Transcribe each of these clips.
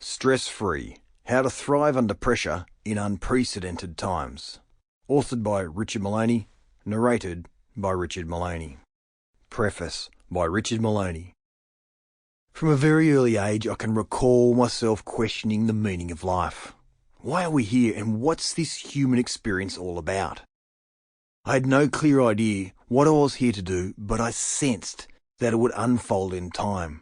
Stress-Free: How to Thrive Under Pressure in Unprecedented Times. Authored by Richard Maloney. Narrated by Richard Maloney. Preface by Richard Maloney. From a very early age, I can recall myself questioning the meaning of life. Why are we here, and what's this human experience all about? I had no clear idea what I was here to do, but I sensed that it would unfold in time.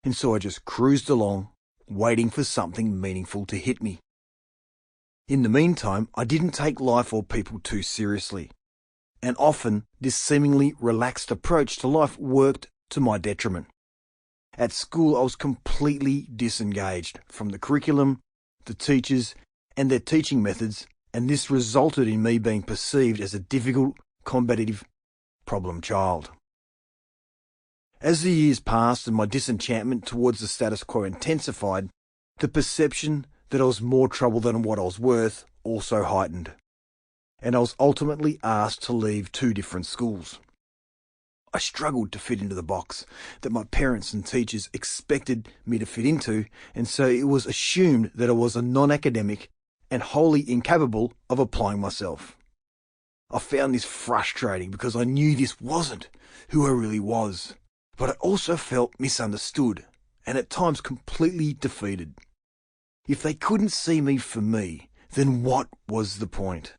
And so I just cruised along, waiting for something meaningful to hit me. In the meantime, I didn't take life or people too seriously. And often, this seemingly relaxed approach to life worked to my detriment. At school, I was completely disengaged from the curriculum, the teachers, and their teaching methods, and this resulted in me being perceived as a difficult, combative, problem child. As the years passed and my disenchantment towards the status quo intensified, the perception that I was more trouble than what I was worth also heightened, and I was ultimately asked to leave 2 different schools. I struggled to fit into the box that my parents and teachers expected me to fit into, and so it was assumed that I was a non-academic and wholly incapable of applying myself. I found this frustrating because I knew this wasn't who I really was, but I also felt misunderstood and at times completely defeated. If they couldn't see me for me, then what was the point?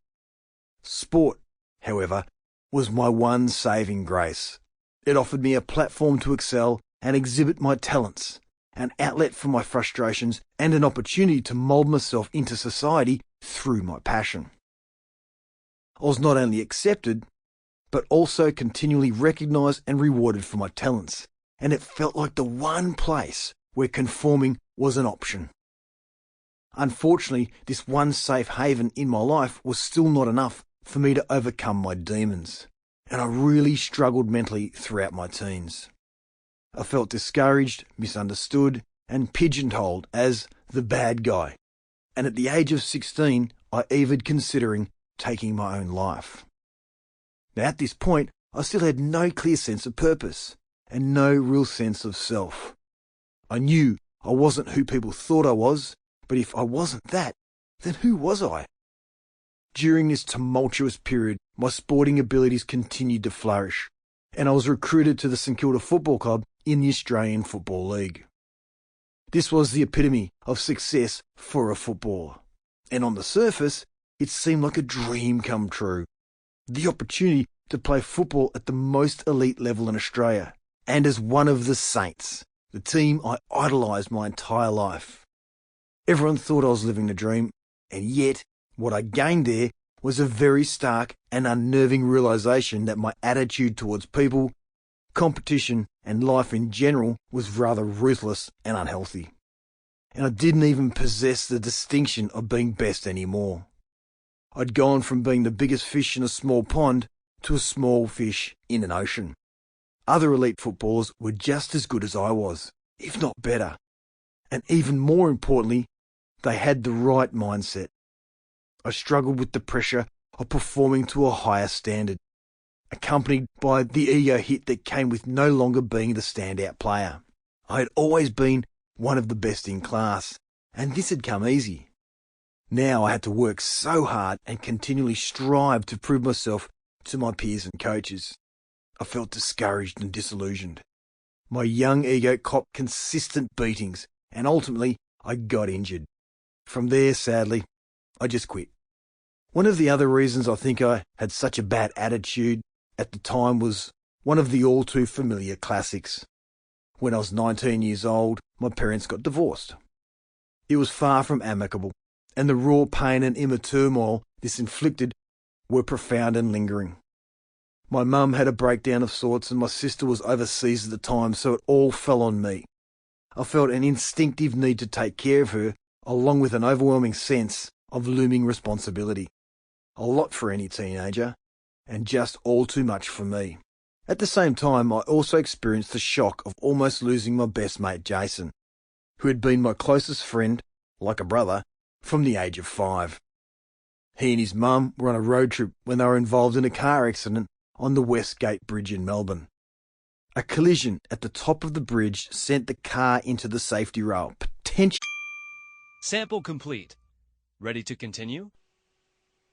Sport, however, was my one saving grace. It offered me a platform to excel and exhibit my talents, an outlet for my frustrations, and an opportunity to mould myself into society through my passion. I was not only accepted, but also continually recognised and rewarded for my talents, and it felt like the one place where conforming was an option. Unfortunately, this one safe haven in my life was still not enough for me to overcome my demons, and I really struggled mentally throughout my teens. I felt discouraged, misunderstood, and pigeonholed as the bad guy, and at the age of 16, I even considering taking my own life. Now, at this point, I still had no clear sense of purpose and no real sense of self. I knew I wasn't who people thought I was, but if I wasn't that, then who was I? During this tumultuous period, my sporting abilities continued to flourish, and I was recruited to the St Kilda Football Club in the Australian Football League. This was the epitome of success for a footballer, and on the surface, it seemed like a dream come true. The opportunity to play football at the most elite level in Australia, and as one of the Saints, the team I idolised my entire life. Everyone thought I was living the dream, and yet what I gained there was a very stark and unnerving realisation that my attitude towards people, competition, and life in general was rather ruthless and unhealthy. And I didn't even possess the distinction of being best anymore. I'd gone from being the biggest fish in a small pond to a small fish in an ocean. Other elite footballers were just as good as I was, if not better. And even more importantly, they had the right mindset. I struggled with the pressure of performing to a higher standard, accompanied by the ego hit that came with no longer being the standout player. I had always been one of the best in class, and this had come easy. Now I had to work so hard and continually strive to prove myself to my peers and coaches. I felt discouraged and disillusioned. My young ego copped consistent beatings, and ultimately I got injured. From there, sadly, I just quit. One of the other reasons I think I had such a bad attitude at the time was one of the all too familiar classics. When I was 19 years old, my parents got divorced. It was far from amicable, and the raw pain and inner turmoil this inflicted were profound and lingering. My mum had a breakdown of sorts, and my sister was overseas at the time, so it all fell on me. I felt an instinctive need to take care of her, along with an overwhelming sense of looming responsibility. A lot for any teenager, and just all too much for me. At the same time, I also experienced the shock of almost losing my best mate Jason, who had been my closest friend, like a brother, from the age of 5. He and his mum were on a road trip when they were involved in a car accident on the Westgate Bridge in Melbourne. A collision at the top of the bridge sent the car into the safety rail, potentially Sample complete. Ready to continue?